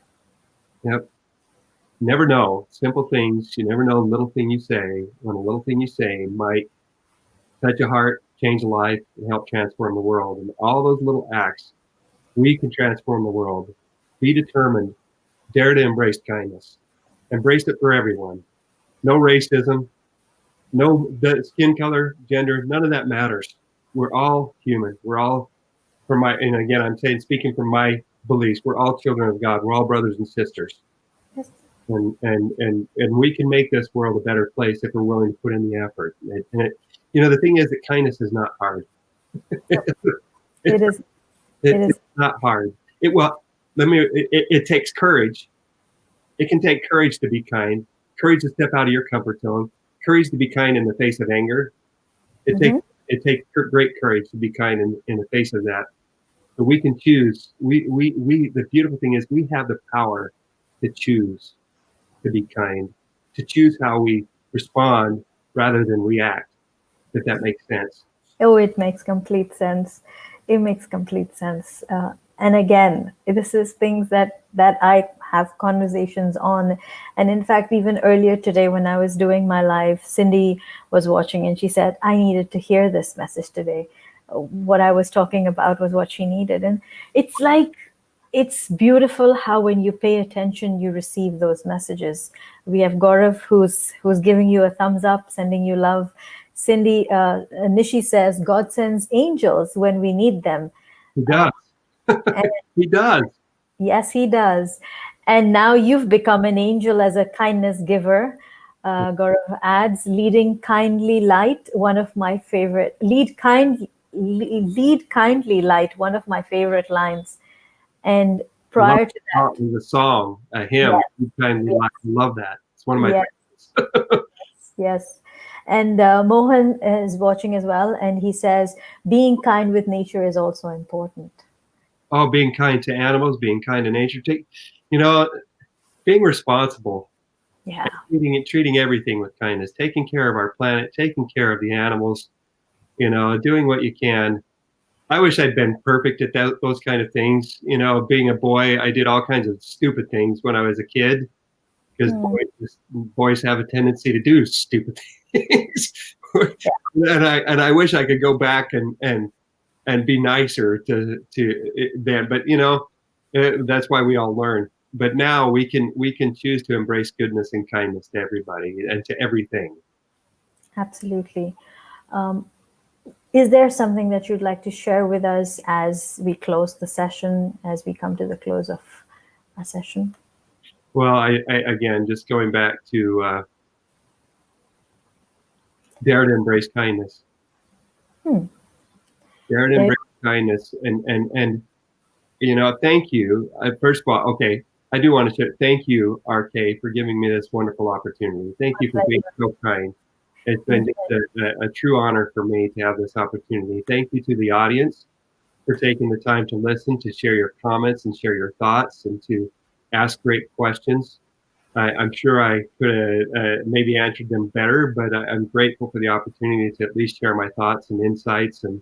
Yep. Never know. Simple things. You never know. Little thing you say, when a little thing you say might touch a heart, change a life, and help transform the world. And all those little acts, we can transform the world. Be determined. Dare to embrace kindness. Embrace it for everyone. No racism, no the skin color, gender, none of that matters. We're all human. We're all, and again, I'm saying, speaking from my beliefs, we're all children of God. We're all brothers and sisters. Yes. And we can make this world a better place if we're willing to put in the effort. The thing is that kindness is not hard. Yep. it's, It is. It it's is. not hard. It takes courage. It can take courage to be kind, courage to step out of your comfort zone, courage to be kind in the face of anger. It Mhm. takes it takes great courage to be kind in the face of that. But we can choose. We the beautiful thing is we have the power to choose to be kind, to choose how we respond rather than react, if that makes sense. Oh, it makes complete sense. It makes complete sense. And again, this is things that I have conversations on. And in fact, even earlier today, when I was doing my live, Cindy was watching, and she said, "I needed to hear this message today. What I was talking about was what she needed." And it's like, it's beautiful how when you pay attention, you receive those messages. We have Gaurav who's giving you a thumbs up, sending you love. Cindy, Nishi says, God sends angels when we need them. He Uh, does. and He does. yes, he does. And now you've become an angel as a kindness giver. Gaurav adds, leading kindly light, one of my favorite, lead kindly light, one of my favorite lines. And Love prior to that, the song, a hymn. yes, You kindly yes, like. Love that. It's one of my yes, favorites. yes. And Mohan is watching as well, and he says, being kind with nature is also important. Oh, being kind to animals, being kind to nature. You know, being responsible, Yeah. treating everything with kindness, taking care of our planet, taking care of the animals. Doing what you can. I wish I'd been perfect at those kind of things. Being a boy, I did all kinds of stupid things when I was a kid because Hmm. boys have a tendency to do stupid things. And I wish I could go back and be nicer to them. But that's why we all learn. But now we can choose to embrace goodness and kindness to everybody and to everything. Absolutely. Um, is there something that you'd like to share with us as we close the session, as we come to the close of our session? Well, I again, just going back to dare to embrace kindness. Hmm. Dare to There, embrace kindness, and thank you. First of all, okay, I do want to say thank you, RK, for giving me this wonderful opportunity. Thank you for being so kind. It's been just a true honor for me to have this opportunity. Thank you to the audience for taking the time to listen, to share your comments and share your thoughts, and to ask great questions. I'm sure I could have maybe answered them better, but I'm grateful for the opportunity to at least share my thoughts and insights and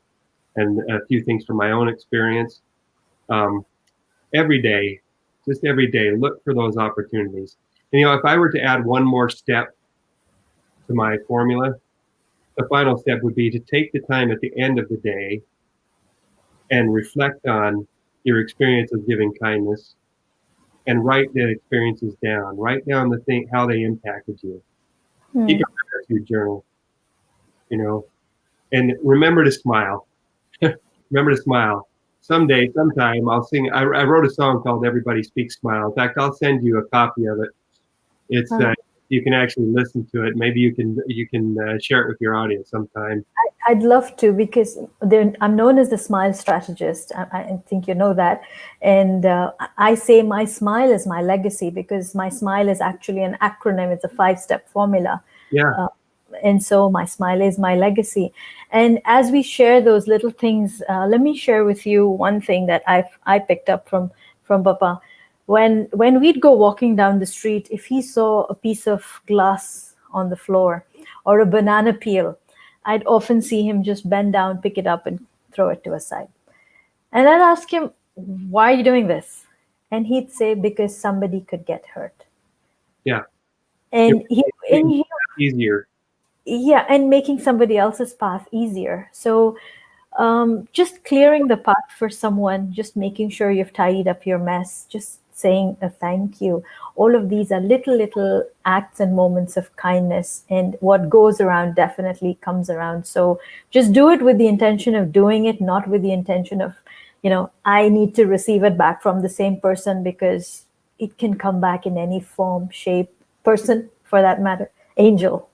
a few things from my own experience. Um, every day, just every day, look for those opportunities. And if I were to add one more step to my formula, the final step would be to take the time at the end of the day and reflect on your experience of giving kindness and write the experiences down. Write down the thing, how they impacted you. Keep hmm. a gratitude journal, you know, and remember to smile. Remember to smile. Someday, sometime, I'll sing. I wrote a song called "Everybody Speaks Smile." In fact, I'll send you a copy of it. It's Uh, you can actually listen to it. Maybe you can share it with your audience sometime. I'd love to, because I'm known as the smile strategist. I think you know that. And I say my smile is my legacy, because my smile is actually an acronym. It's a 5-step formula. Yeah, Uh, and so my smile is my legacy. And as we share those little things, let me share with you one thing that I picked up from Papa. When we'd go walking down the street, if he saw a piece of glass on the floor or a banana peel, I'd often see him just bend down, pick it up, and throw it to a side. And I'd ask him, "Why are you doing this?" And he'd say, "Because somebody could get hurt." yeah. It, And he, it, and it's he easier. yeah, and making somebody else's path easier. So just clearing the path for someone, just making sure you've tidied up your mess, just saying a thank you. All of these are little acts and moments of kindness, and what goes around definitely comes around. So just do it with the intention of doing it, not with the intention of, I need to receive it back from the same person, because it can come back in any form, shape, person for that matter, angel.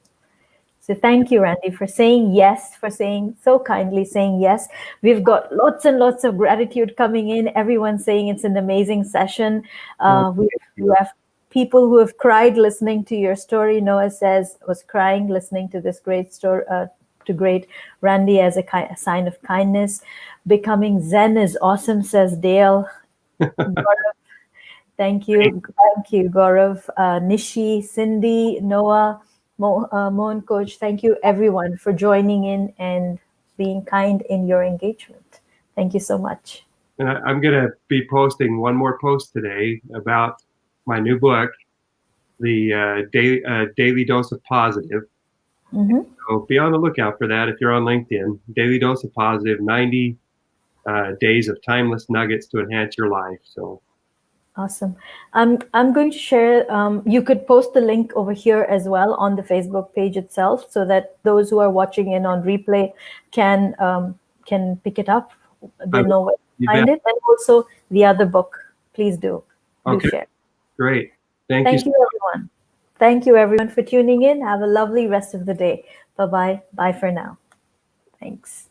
So thank you, Randy, for saying yes, for saying so kindly saying yes. We've got lots and lots of gratitude coming in. Everyone's saying it's an amazing session. Well, thank We you. have people who have cried listening to your story. Noah says was crying listening to this great story. To great Randy as a sign of kindness. Becoming Zen is awesome, says Dale. Thank you. Thank you, Gaurav, Nishi, Cindy, Noah, Mohan Coach. Thank you, everyone, for joining in and being kind in your engagement. Thank you so much. And I'm going to be posting one more post today about my new book, the Daily Dose of Positive. Mhm. So be on the lookout for that if you're on LinkedIn. Daily Dose of Positive, 90 days of timeless nuggets to enhance your life. So Awesome. I'm going to share. You could post the link over here as well on the Facebook page itself, so that those who are watching in on replay can pick it up. I They know where to you bet. find it, and also the other book. Please do Okay, share. great. Thank you. Thank you, everyone. Thank you, everyone, for tuning in. Have a lovely rest of the day. Bye bye. Bye for now. Thanks.